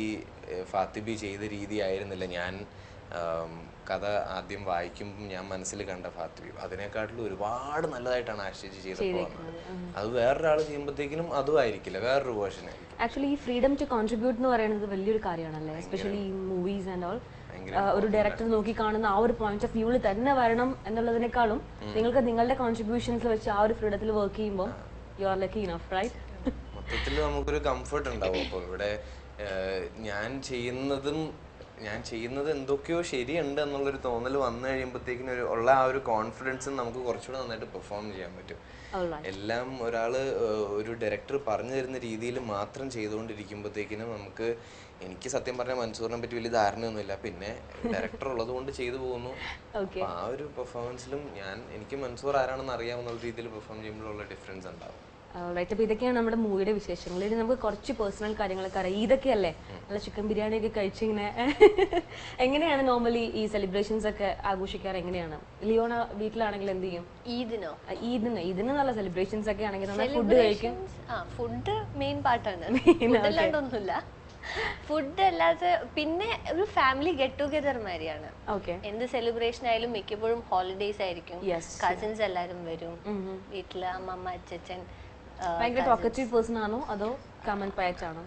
ഫാത്തിബി ചെയ്ത രീതി ആയിരുന്നില്ല ഞാൻ കഥ ആദ്യം വായിക്കുമ്പോൾ ഞാൻ മനസ്സിൽ കണ്ട ഫാത്തിബി. അതിനെക്കാട്ടിലും ഒരുപാട് നല്ലതായിട്ടാണ് ആഷ് ചേച്ചി ചെയ്തപ്പോൾ വന്നത്. അത് വേറൊരാൾ ചെയ്യുമ്പോഴത്തേക്കിനും അതും ആയിരിക്കില്ല, വേറൊരു വേർഷൻ ആയിരിക്കും. ആക്ച്വലി ഈ ഫ്രീഡം ടു കോൺട്രിബ്യൂട്ട് എന്ന് പറയുന്നത് വലിയൊരു കാര്യമാണല്ലേ, എസ്പെഷ്യലി ഈ മൂവീസ് ആൻഡ് ഓൾ. ഒരു ഡയറക്ടർ നോക്കി കാണുന്ന ആ ഒരു പോയിന്റ് ഓഫ് വ്യൂവിൽ തന്നെ വരണം എന്നുള്ളതിനേക്കാളും നിങ്ങൾക്ക് നിങ്ങളുടെ കോൺട്രിബ്യൂഷൻസ് വെച്ച് ആ ഒരു ഫ്രീഡത്തിൽ വർക്ക് ചെയ്യുമ്പോൾ you are lucky enough, right? മൊത്തത്തിൽ നമുക്കൊരു കംഫർട്ട് ഉണ്ടാവും. അപ്പോൾ ഇവിടെ ഞാൻ ചെയ്യുന്നതും ഞാൻ ചെയ്യുന്നത് എന്തൊക്കെയോ ശരിയുണ്ട് എന്നുള്ളൊരു തോന്നൽ വന്നു കഴിയുമ്പോഴത്തേക്കിനും ഉള്ള ആ ഒരു കോൺഫിഡൻസും നമുക്ക് കുറച്ചുകൂടെ നന്നായിട്ട് പെർഫോം ചെയ്യാൻ പറ്റും. എല്ലാം ഒരാള് ഒരു ഡയറക്ടർ പറഞ്ഞു തരുന്ന രീതിയിൽ മാത്രം ചെയ്തുകൊണ്ടിരിക്കുമ്പോഴത്തേക്കിനും നമുക്ക്, എനിക്ക് സത്യം പറഞ്ഞാൽ മൻസൂറിനെ പറ്റി വലിയ ധാരണയൊന്നുമില്ല, പിന്നെ ഡയറക്ടർ ഉള്ളത് കൊണ്ട് ചെയ്തു പോകുന്നു. അപ്പൊ ആ ഒരു പെർഫോമൻസിലും എനിക്ക് മൻസൂർ ആരാണെന്ന് അറിയാവുന്ന രീതിയിൽ പെർഫോം ചെയ്യുമ്പോഴുള്ള ഡിഫറൻസ് ഉണ്ടാവും. റൈറ്റ്. അപ്പോൾ ഇതൊക്കെയാണ് നമ്മുടെ മൂവിയുടെ വിശേഷങ്ങൾ. ഇനി നമുക്ക് കുറച്ച് പേഴ്സണൽ കാര്യങ്ങളൊക്കെ അറിയാം. ഇതൊക്കെയല്ലേ നല്ല ചിക്കൻ ബിരിയാണി ഒക്കെ കഴിച്ചിങ്ങനെ എങ്ങനെയാണ് നോർമലി ഈ സെലിബ്രേഷൻസ് ഒക്കെ ആഘോഷിക്കാറ്? എങ്ങനെയാണ് ലിയോണ വീട്ടിലാണെങ്കിൽ എന്ത് ചെയ്യും? ഈദിന് നല്ല സെലിബ്രേഷൻസ് ഒക്കെ ആണെങ്കിൽ നമ്മൾ ഫുഡ് കഴിക്കും. ഫുഡ് മെയിൻ പാർട്ടാണ്, അല്ലാണ്ടൊന്നുമില്ല. ഫുഡ് അല്ലാതെ പിന്നെ ഒരു ഫാമിലി ഗെറ്റ് ടുഗെദർ മാതിരിയാണ്. എന്ത് സെലിബ്രേഷൻ ആയാലും മിക്കപ്പോഴും ഹോളിഡേയ്സ് ആയിരിക്കും. കസിൻസ് എല്ലാരും വരും വീട്ടില്, അമ്മമ്മ, അച്ഛൻ. ഭയങ്കര ടോക്കറ്റീവ് പേഴ്സൺ ആണോ അതോ കാമൻ ക്വയറ്റ് ആണോ?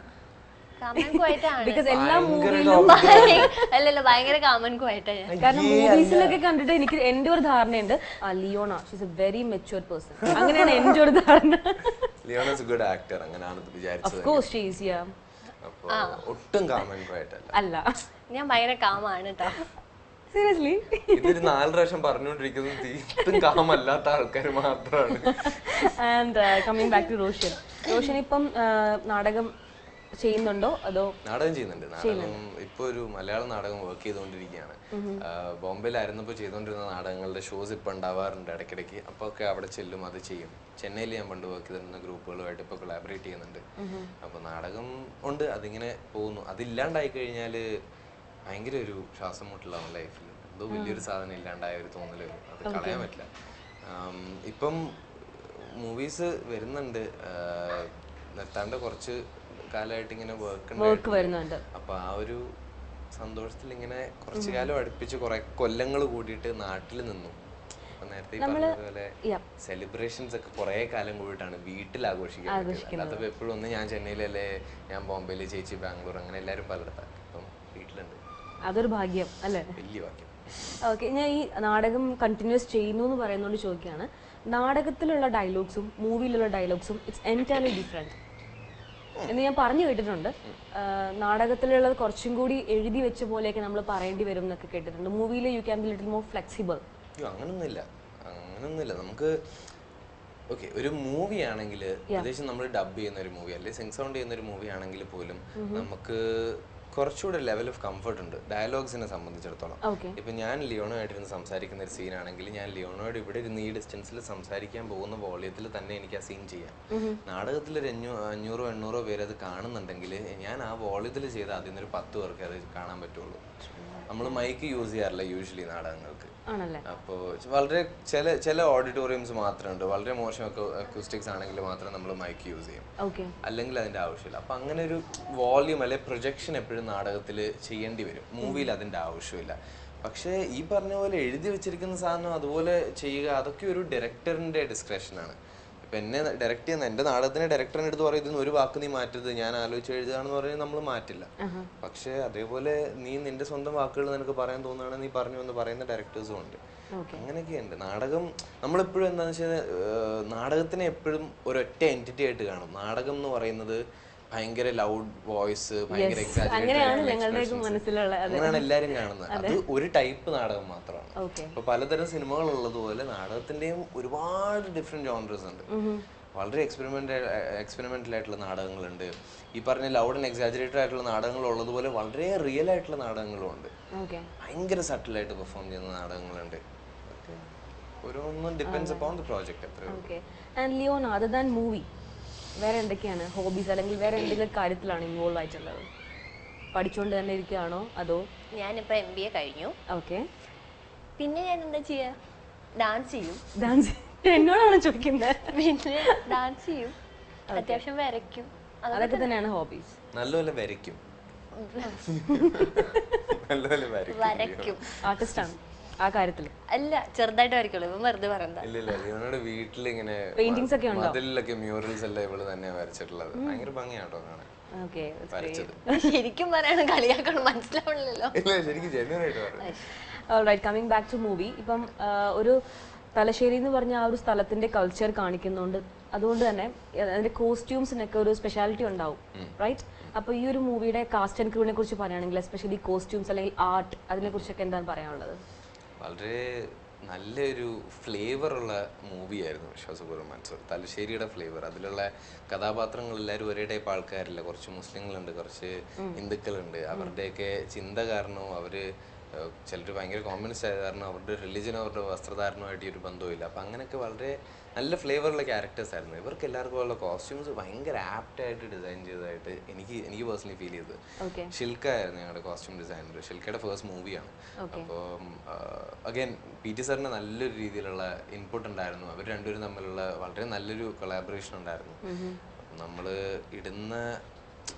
അല്ലല്ല, ഭയങ്കര കാമൻ ക്വയറ്റ്. കാരണം മൂവീസിലൊക്കെ കണ്ടിട്ട് എനിക്ക് എന്റെ ഒരു ധാരണയുണ്ട്, Leona she's a very matured person. അങ്ങനെയാണ് എന്റെ ഒരു ധാരണ. Leona is a good actor, അങ്ങനെയാണ് വിചാരിച്ചത്. Of course she is. Yeah, ഒട്ടും കാമൻ ക്വയറ്റ് അല്ല. ഞാൻ ഭയങ്കര കാമാണ് കേട്ടോ. സീരിയസ്ലി ഇതൊരു 4 പ്രാവശ്യം പറഞ്ഞുകൊണ്ടിരിക്കുന്നത് തീർത്തും കാമല്ലാത്ത ആൾക്കാർ മാത്രമാണ്. And coming back to Roshan. Roshan ഇപ്പം നാടകം ചെയ്യുന്നുണ്ടോ അതോ? നാടകം ചെയ്യുന്നുണ്ട്. നാടകം ഇപ്പൊ ഒരു മലയാള നാടകം വർക്ക് ചെയ്തുകൊണ്ടിരിക്കുകയാണ്. ബോംബെയിലായിരുന്നപ്പോൾ ചെയ്തുകൊണ്ടിരുന്ന നാടകങ്ങളുടെ ഷോസ് ഇപ്പൊ ഉണ്ടാവാറുണ്ട് ഇടയ്ക്കിടയ്ക്ക്. അപ്പൊ ഒക്കെ അവിടെ ചെല്ലും, അത് ചെയ്യും. ചെന്നൈയിൽ ഞാൻ പണ്ട് വർക്ക് ചെയ്തിരുന്ന ഗ്രൂപ്പുകളുമായിട്ട് ഇപ്പൊ കൊളാബറേറ്റ് ചെയ്യുന്നുണ്ട്. അപ്പൊ നാടകം ഉണ്ട്, അതിങ്ങനെ പോകുന്നു. അതില്ലാണ്ടായി കഴിഞ്ഞാല് ഭയങ്കര ഒരു ശ്വാസം മുട്ടലാണ് ലൈഫിൽ. എന്തോ വലിയൊരു സാധനം ഇല്ലാണ്ടായ ഒരു തോന്നല് വരും, അത് കളയാൻ പറ്റില്ല. ഇപ്പം മൂവീസ് വരുന്നുണ്ട്, നിർത്താണ്ട് കുറച്ച് കാലമായിട്ട് ഇങ്ങനെ വർക്ക് വരുന്നുണ്ട്. അപ്പൊ ആ ഒരു സന്തോഷത്തിൽ ഇങ്ങനെ കുറച്ചു കാലം അടുപ്പിച്ച് കുറെ കൊല്ലങ്ങൾ കൂടിയിട്ട് നാട്ടിൽ നിന്നു. നേരത്തെ പറഞ്ഞതുപോലെ സെലിബ്രേഷൻസ് ഒക്കെ കുറെ കാലം കൂടിയിട്ടാണ് വീട്ടിൽ ആഘോഷിക്കാൻ പറ്റുന്നത്. അല്ലാത്തപ്പോ എപ്പോഴും ഒന്ന് ഞാൻ ചെന്നൈയിലല്ലേ, ഞാൻ ബോംബെയില്, ചേച്ചി ബാംഗ്ലൂർ, അങ്ങനെ എല്ലാവരും പലയിടത്താണ്. ഇപ്പം വീട്ടിലുണ്ട്. അതൊരു ഭാഗ്യം അല്ലേ? വലിയ ഭാഗ്യം. ഓക്കെ, ഞാൻ ഈ നാടകം കണ്ടിന്യൂസ് ചെയ്യുന്നു എന്ന് പറയുന്നതുകൊണ്ട് ചോദിക്കുകയാണ്, നാടകത്തിലുള്ള ഡയലോഗ്സും മൂവിയിലുള്ള ഡയലോഗ്സും ഇറ്റ്സ് എൻറ്റയർലി ഡിഫറെൻറ്റ് എന്ന് ഞാൻ പറഞ്ഞു കേട്ടിട്ടുണ്ട്. നാടകത്തിലുള്ളത് കുറച്ചും കൂടി എഴുതി വെച്ച പോലെയൊക്കെ നമ്മൾ പറയേണ്ടി വരും എന്നൊക്കെ കേട്ടിട്ടുണ്ട്. മൂവിയിൽ you can be little more flexible. അങ്ങനൊന്നുമില്ല. നമുക്ക് ഓക്കെ, ഒരു മൂവി ആണെങ്കിൽ ഏകദേശം നമ്മൾ ഡബ് ചെയ്യുന്ന ഒരു മൂവി അല്ലെങ്കിൽ സിംഗ് സൗണ്ട് ചെയ്യുന്ന ഒരു മൂവി ആണെങ്കിൽ പോലും നമുക്ക് കുറച്ചുകൂടെ ലെവൽ ഓഫ് കംഫർട്ട് ഉണ്ട് ഡയലോഗ്സിനെ സംബന്ധിച്ചിടത്തോളം. ഇപ്പൊ ഞാൻ ലിയോണോയായിട്ടിരുന്ന് സംസാരിക്കുന്ന ഒരു സീൻ ആണെങ്കിൽ ഞാൻ ലിയോണോയോട് ഇവിടെ ഇരുന്ന് ഈ ഡിസ്റ്റൻസിൽ സംസാരിക്കാൻ പോകുന്ന വോളിയത്തിൽ തന്നെ എനിക്ക് ആ സീൻ ചെയ്യാം. നാടകത്തിൽ ഒരു 500-800 പേര് അത് കാണുന്നുണ്ടെങ്കിൽ ഞാൻ ആ വോളിയത്തിൽ ചെയ്ത് അതിൽ നിന്നൊരു 10 പേർക്ക് അത് കാണാൻ പറ്റുള്ളൂ. നമ്മൾ മൈക്ക് യൂസ് ചെയ്യാറില്ല യൂഷ്വലി നാടകങ്ങൾക്ക്. അപ്പോൾ വളരെ ചില ഓഡിറ്റോറിയംസ് മാത്രമുണ്ട്, വളരെ മോശം അക്യൂസ്റ്റിക്സ് ആണെങ്കിൽ മാത്രം നമ്മൾ മൈക്ക് യൂസ് ചെയ്യും, അല്ലെങ്കിൽ അതിന്റെ ആവശ്യമില്ല. അപ്പൊ അങ്ങനെ ഒരു വോള്യൂം അല്ലെ പ്രൊജക്ഷൻ എപ്പോഴും നാടകത്തിൽ ചെയ്യേണ്ടി വരും. മൂവിയിൽ അതിന്റെ ആവശ്യമില്ല. പക്ഷേ ഈ പറഞ്ഞ പോലെ എഴുതി വെച്ചിരിക്കുന്ന സാധനം അതുപോലെ ചെയ്യുക, അതൊക്കെ ഒരു ഡയറക്ടറിന്റെ ഡിസ്ക്രിപ്ഷനാണ്. ഇപ്പൊ എന്നെ ഡയറക്റ്റ് ചെയ്യുന്ന എന്റെ നാടകത്തിന്റെ ഡയറക്ടറിന്റെ അടുത്ത് പറയുന്നത് ഒരു വാക്ക് നീ മാറ്റരുത്, ഞാൻ ആലോചിച്ച് എഴുതുകയാണെന്ന് പറഞ്ഞാൽ നമ്മൾ മാറ്റില്ല. പക്ഷെ അതേപോലെ നീ നിന്റെ സ്വന്തം വാക്കുകൾ നിനക്ക് പറയാൻ തോന്നുകയാണെങ്കിൽ നീ പറഞ്ഞു എന്ന് പറയുന്ന ഡയറക്ടേഴ്സും ഉണ്ട്. അങ്ങനെയൊക്കെയുണ്ട്. നാടകം നമ്മളെപ്പോഴും എന്താണെന്ന് വെച്ചാൽ നാടകത്തിനെ എപ്പോഴും ഒരൊറ്റ എൻറ്റിറ്റി ആയിട്ട് കാണും. നാടകം എന്ന് പറയുന്നത് ഭയങ്കര ലൗഡ് വോയിസ്, ഭയങ്കര അങ്ങനെയാണ് എല്ലാരും കാണുന്നത്. അത് ഒരു ടൈപ്പ് നാടകം മാത്രമാണ്. ഇപ്പൊ പലതരം സിനിമകൾ ഉള്ളതുപോലെ നാടകത്തിന്റെയും ഒരുപാട് ഡിഫറെന്റ് ജോൺറസ് ഉണ്ട്. വളരെ എക്സ്പെരിമെന്റൽ ആയിട്ടുള്ള നാടകങ്ങളുണ്ട്. ഈ പറഞ്ഞ ലൗഡ് ആൻഡ് എക്സാജറേറ്റഡ് ആയിട്ടുള്ള നാടകങ്ങൾ ഉള്ളതുപോലെ വളരെ റിയൽ ആയിട്ടുള്ള നാടകങ്ങളും ഉണ്ട്. ഭയങ്കര സട്ടിലായിട്ട് പെർഫോം ചെയ്യുന്ന നാടകങ്ങളുണ്ട്. ഓരോന്നും ഡിപെൻഡ്സ് അപ്പോൺ ദി പ്രോജക്റ്റ്. വേറെ എന്തൊക്കെയാണ് ഹോബീസ്, അല്ലെങ്കിൽ വേറെ എന്തെങ്കിലും കാര്യത്തിലാണ് ഇൻവോൾവ് ആയിട്ടുള്ളത്? പഠിച്ചുകൊണ്ട് തന്നെ ഇരിക്കുകയാണോ അതോ? ഞാനിപ്പോ MBA കഴിഞ്ഞു. ഓക്കെ. പിന്നെ ഞാൻ എന്താ ചെയ്യാ? ഡാൻസ് ചെയ്യും. ഡാൻസ് എന്നോടാണ് ചോദിക്കുന്നത്? പിന്നെ ഡാൻസ് ചെയ്യും, അത്യാവശ്യം വരയ്ക്കും. അതൊക്കെ തന്നെയാണ് ഹോബീസ്. നല്ലപോലെ വരയ്ക്കും. വരയ്ക്കും. ആർട്ടിസ്റ്റ് ആണ് ആ കാര്യത്തിൽ? അല്ല, ചെറുതായിട്ട് വരയ്ക്കുള്ളൂ. ഇവൻ വെറുതെ പറയണ്ട. ഇവനോട് വീട്ടിലിങ്ങനെ പെയിന്റിങ്സ് ഒക്കെ ഉണ്ടോ? അതിലൊക്കെ മ്യൂറൽസ് എല്ലാം ഇവള് തന്നെ വരച്ചിട്ടുള്ളത്. ഭയങ്കര ഭംഗിയാട്ടോ കാണാൻ. ശരിക്കും പറയണം, കളിയാക്കണം, മനസ്സിലാവണല്ലോ. ശരിക്കും ജെന്യുയിൻ ആയിട്ട് പറഞ്ഞു. Alright, coming back to movie. ഇപ്പം ഒരു തലശ്ശേരി എന്ന് പറഞ്ഞ ആ ഒരു സ്ഥലത്തിന്റെ കൾച്ചർ കാണിക്കുന്നുണ്ട്. അതുകൊണ്ട് തന്നെ അതിന്റെ കോസ്റ്റ്യൂംസിനൊക്കെ ഒരു സ്പെഷ്യാലിറ്റി ഉണ്ടാവും, റൈറ്റ്? അപ്പൊ ഈ ഒരു മൂവിയുടെ കാസ്റ്റ് ആൻഡ് ക്രൂവിനെ കുറിച്ച് പറയുകയാണെങ്കിൽ എസ്പെഷ്യലി കോസ്റ്റ്യൂംസ് അല്ലെങ്കിൽ ആർട്ട്, അതിനെ കുറിച്ചൊക്കെ എന്താണ് പറയാനുള്ളത്? വളരെ നല്ലൊരു ഫ്ലേവർ ഉള്ള മൂവിയായിരുന്നു വിശ്വാസപൂർവ്വം മൻസൂർ. തലശ്ശേരിയുടെ ഫ്ലേവർ, അതിലുള്ള കഥാപാത്രങ്ങൾ എല്ലാവരും ഒരേ ടൈപ്പ് ആൾക്കാരില്ല. കുറച്ച് മുസ്ലിങ്ങളുണ്ട്, കുറച്ച് ഹിന്ദുക്കളുണ്ട്. അവരുടെയൊക്കെ ചിന്ത കാരണവും അവര് ചിലർ ഭയങ്കര കോമ്യൂണിസ്റ്റ് ആയത് കാരണം അവരുടെ റിലീജിയനോ അവരുടെ വസ്ത്രധാരണമായിട്ട് ഒരു ബന്ധവുമില്ല. അപ്പം അങ്ങനെയൊക്കെ വളരെ നല്ല ഫ്ലേവറുള്ള ക്യാരക്ടേഴ്സ് ആയിരുന്നു. ഇവർക്ക് എല്ലാവർക്കും ഉള്ള കോസ്റ്റ്യൂംസ് ഭയങ്കര ആപ്റ്റായിട്ട് ഡിസൈൻ ചെയ്തതായിട്ട് എനിക്ക് പേഴ്സണലി ഫീൽ ചെയ്തത്. ഷിൽക്ക ആയിരുന്നു ഞങ്ങളുടെ കോസ്റ്റ്യൂം ഡിസൈനർ. ഷിൽക്കയുടെ ഫസ്റ്റ് മൂവിയാണ്. അപ്പോൾ അഗൈൻ PT സാറിന് നല്ലൊരു രീതിയിലുള്ള ഇൻപുട്ട് ഉണ്ടായിരുന്നു. അവർ രണ്ടുപേരും തമ്മിലുള്ള വളരെ നല്ലൊരു കൊളാബറേഷൻ ഉണ്ടായിരുന്നു. നമ്മൾ ഇടുന്ന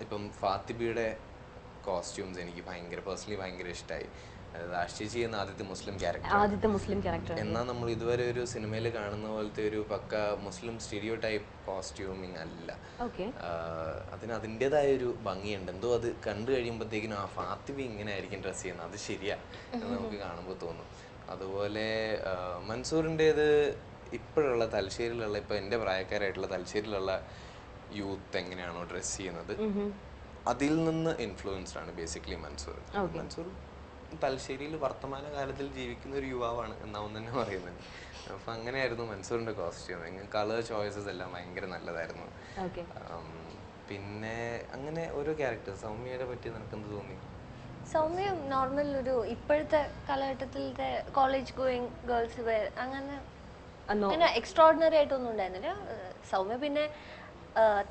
ഇപ്പം ഫാത്തിബയുടെ കോസ്റ്റ്യൂംസ് എനിക്ക് പേഴ്സണലി ഭയങ്കര ഇഷ്ടമായി. ആഷിഷ് ചെയ്യുന്ന ആദ്യത്തെ മുസ്ലിം ക്യാരക്ടർ. എന്നാൽ നമ്മൾ ഇതുവരെ ഒരു സിനിമയിൽ കാണുന്ന പോലത്തെ ഒരു പക്ക മുസ്ലിം സ്റ്റീരിയോ ടൈപ്പ് കോസ്റ്റ്യൂമിങ് അല്ല. അതിന് അതിൻ്റെതായ ഒരു ഭംഗിയുണ്ട്. എന്തോ അത് കണ്ടു കഴിയുമ്പോഴത്തേക്കിനും ആ ഫാത്തിബി ഇങ്ങനെ ആയിരിക്കും ഡ്രസ് ചെയ്യുന്നത്, അത് ശരിയാ എന്ന് നമുക്ക് കാണുമ്പോൾ തോന്നും. അതുപോലെ മൻസൂറിൻ്റേത് ഇപ്പോഴുള്ള തലശ്ശേരിയിലുള്ള, ഇപ്പോൾ എൻ്റെ പ്രായക്കാരായിട്ടുള്ള തലശ്ശേരിയിലുള്ള യൂത്ത് എങ്ങനെയാണോ ഡ്രസ് ചെയ്യുന്നത് അതിൽ നിന്ന് ഇൻഫ്ലുവൻസ്ഡ് ആണ് ബേസിക്കലി മൻസൂർ. മൻസൂർ തലശ്ശേരിയിൽ വർത്തമാന കാലത്തിൽ ജീവിക്കുന്ന ഒരു യുവാവാണ് എന്നാവും തന്നെ പറയുന്നത്. അപ്പം അങ്ങനെയായിരുന്നു മൻസൂറിൻ്റെ കോസ്റ്റ്യൂം. കളർ ചോയ്സസ് എല്ലാം ഭയങ്കര നല്ലതായിരുന്നു. പിന്നെ അങ്ങനെ ഓരോ ക്യാരക്ടർ. സൗമ്യയുടെ പറ്റി നിനക്ക് എന്ത് തോന്നി? സൗമ്യ നോർമൽ ഒരു ഇപ്പോഴത്തെ കാലഘട്ടത്തിലത്തെ കോളേജ് ഗോയിങ് ഗേൾസ് അങ്ങനെ എക്സ്ട്രോർഡിനറി ആയിട്ടൊന്നും ഉണ്ടായിരുന്നില്ല. സൗമ്യ പിന്നെ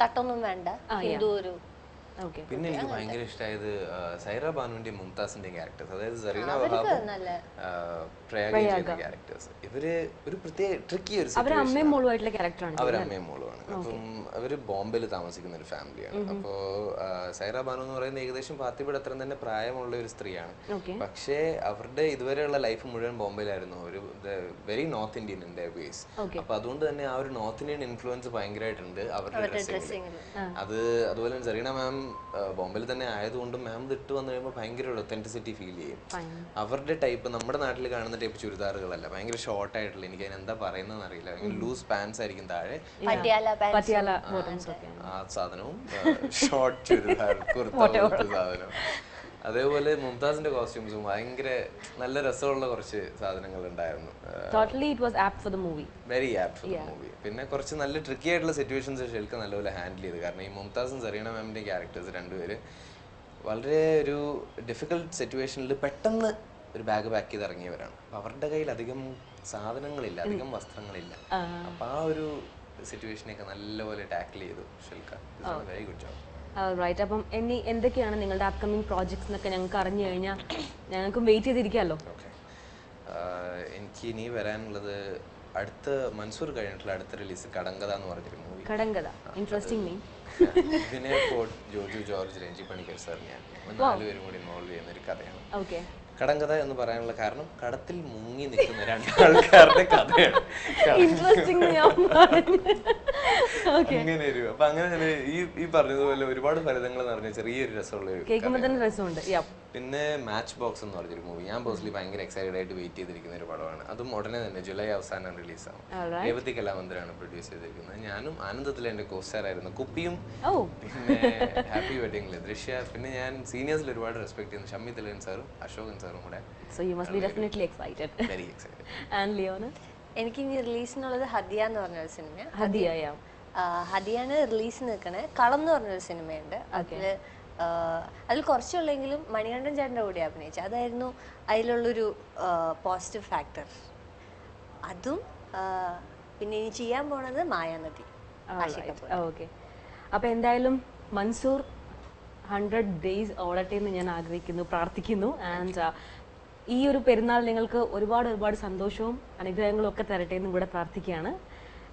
തട്ടൊന്നും വേണ്ട, ഹിന്ദു ഒരു. പിന്നെ എനിക്ക് ഭയങ്കര ഇഷ്ടമായത് സൈറ ബാനുവിന്റെയും മുംതാസിന്റെയും ക്യാരക്ടേഴ്സ്. അതായത് സറീന വഹാബും പ്രയാഗയും ചെയ്യുന്ന ക്യാരക്ടേഴ്സ്. ഇവര് ഒരു പ്രത്യേക ട്രിക്കി ഒരു അവരമ്മയും മോളുമാണ്. അപ്പം അവര് ബോംബെയിൽ താമസിക്കുന്ന ഒരു ഫാമിലിയാണ്. അപ്പോ സൈറ ബാനു എന്ന് പറയുന്നത് ഏകദേശം ഫാത്തിബയുടെ അത്ര തന്നെ പ്രായമുള്ള ഒരു സ്ത്രീയാണ്. പക്ഷേ അവരുടെ ഇതുവരെയുള്ള ലൈഫ് മുഴുവൻ ബോംബെയിലായിരുന്നു. ഒരു very north Indian in their ways. അപ്പൊ അതുകൊണ്ട് തന്നെ ആ ഒരു നോർത്ത് ഇന്ത്യൻ ഇൻഫ്ലുവൻസ് ഭയങ്കരമായിട്ടുണ്ട് അവരുടെ ഡ്രസ്സിംഗിൽ. അതുപോലെ സറീന മാം ബോംബെയിൽ തന്നെ ആയതുകൊണ്ട് മാം ഇട്ട് വന്നു കഴിയുമ്പോൾ ഭയങ്കര ഒരു ഒത്തന്റിസിറ്റി ഫീൽ ചെയ്യും. അവരുടെ ടൈപ്പ് നമ്മുടെ നാട്ടിൽ കാണുന്ന ടൈപ്പ് ചുരിദാറുകളല്ല, ഭയങ്കര ഷോർട്ട് ആയിട്ടുള്ള, എനിക്ക് അതിന് എന്താ പറയുന്നതെന്ന് അറിയില്ല, ലൂസ് പാൻസ് ആയിരിക്കും താഴെ, ആ സാധനവും ഷോർട്ട് ചുരിദാർ കുർത്ത സാധനവും. അതേപോലെ മുംതാസിന്റെ കോസ്റ്റ്യൂംസും ഭയങ്കര നല്ല രസമുള്ള കുറച്ച് സാധനങ്ങൾ ഉണ്ടായിരുന്നു. Very apt for the movie. പിന്നെ കുറച്ച് നല്ല ട്രിക്കി ആയിട്ടുള്ള സിറ്റുവേഷൻസ് ഷെൽക്ക് നല്ലപോലെ ഹാൻഡിൽ ചെയ്തു. കാരണം ഈ മുംതാസും സറീന മാമിന്റെ ക്യാരക്ടേഴ്സ് രണ്ടുപേര് വളരെ ഒരു ഡിഫിക്കൽട്ട് സിറ്റുവേഷനിൽ പെട്ടെന്ന് ഒരു ബാഗ് പാക്ക് ചെയ്ത് ഇറങ്ങിയവരാണ്. അപ്പൊ അവരുടെ കയ്യിൽ അധികം സാധനങ്ങളില്ല, അധികം വസ്ത്രങ്ങളില്ല. അപ്പൊ ആ ഒരു സിറ്റുവേഷനെയൊക്കെ നല്ലപോലെ ടാക്കിൾ ചെയ്തു ഷെൽക്ക. Very good job. റൈറ്റ്. അപ്പം ഇനി എന്തൊക്കെയാണ് നിങ്ങളുടെ അപ്കമിങ് പ്രോജക്ട്സ് എന്നൊക്കെ ഞങ്ങൾക്ക് അറിഞ്ഞു കഴിഞ്ഞാൽ ഞങ്ങൾക്കും വെയിറ്റ് ചെയ്തിരിക്കാമല്ലോ. എനിക്ക് ഇനി വരാനുള്ളത് അടുത്ത മൻസൂർ കഴിഞ്ഞിട്ടുള്ള അടുത്ത റിലീസ് കടങ്കഥ എന്ന് പറഞ്ഞൊരു movie. Kadamkatha, interesting name. Vinay Forrt, Joju George, Ranji Panicker sir, ഞാൻ 4 പേരും കൂടി ഇൻവോൾവ് ചെയ്യുന്ന ഒരു കഥയാണ്. കടങ്കഥ എന്ന് പറയാനുള്ള കാരണം കടത്തിൽ മുങ്ങി നിൽക്കുന്ന 2 ആൾക്കാരുടെ കഥയാണ്. അങ്ങനെ ഒരു അപ്പൊ അങ്ങനെ ഈ പറഞ്ഞതുപോലെ ഒരുപാട് ഫലിതങ്ങൾ നിറഞ്ഞ ചെറിയൊരു രസമുള്ള. പിന്നെ മാച്ച് ബോക്സ് എന്ന് പറഞ്ഞൊരു മൂവി ഞാൻ പേഴ്സണലി ഭയങ്കര എക്സൈറ്റഡ് ആയിട്ട് വെയിറ്റ് ചെയ്തിരിക്കുന്ന ഒരു പടമാണ്. അതും ഉടനെ തന്നെ ജൂലൈ അവസാനം റിലീസാവും. രേവതി കലാമന്ദിരാണ് പ്രൊഡ്യൂസ് ചെയ്തിരിക്കുന്നത്. ഞാനും ആനന്ദത്തിലെ എന്റെ കോസ്റ്റാർ ആയിരുന്നു കുപ്പിയും, പിന്നെ ഹാപ്പി വെഡിങ്ങിലെ ദൃശ്യ, പിന്നെ ഞാൻ സീനിയേഴ്സിൽ ഒരുപാട് റെസ്പെക്ട് ചെയ്യുന്നു ഷമ്മി തിലകൻ സാറും അശോകൻ സാറും കൂടെ. So you must be definitely excited. Very excited. And Leona? എനിക്ക് ഇനി റിലീസിനുള്ളത് ഹദിയ എന്ന് പറഞ്ഞൊരു സിനിമയാണ്. ഹദിയാണ് റിലീസ് നിൽക്കണേ. കളം എന്ന് പറഞ്ഞൊരു സിനിമയുണ്ട്. അതിൽ കുറച്ചുള്ളെങ്കിലും മണികണ്ഠൻ ചേട്ടൻ്റെ കൂടെ അഭിനയിച്ചു. അതായിരുന്നു അതിലുള്ളൊരു പോസിറ്റീവ് ഫാക്ടർ. അതും പിന്നെ ഇനി ചെയ്യാൻ പോണത് മായാനദി. ഓക്കെ. അപ്പോൾ എന്തായാലും മൻസൂർ 100 days ഓടട്ടെ എന്ന് ഞാൻ ആഗ്രഹിക്കുന്നു, പ്രാർത്ഥിക്കുന്നു. ആൻഡ് ഈ ഒരു പെരുന്നാൾ നിങ്ങൾക്ക് ഒരുപാട് സന്തോഷവും അനുഗ്രഹങ്ങളും ഒക്കെ തരട്ടെ എന്നും കൂടെ പ്രാർത്ഥിക്കുകയാണ്.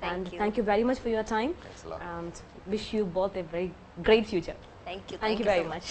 And thank you very much for your time. Thanks a lot. And wish you both a very great future. Thank you. Thank you very much.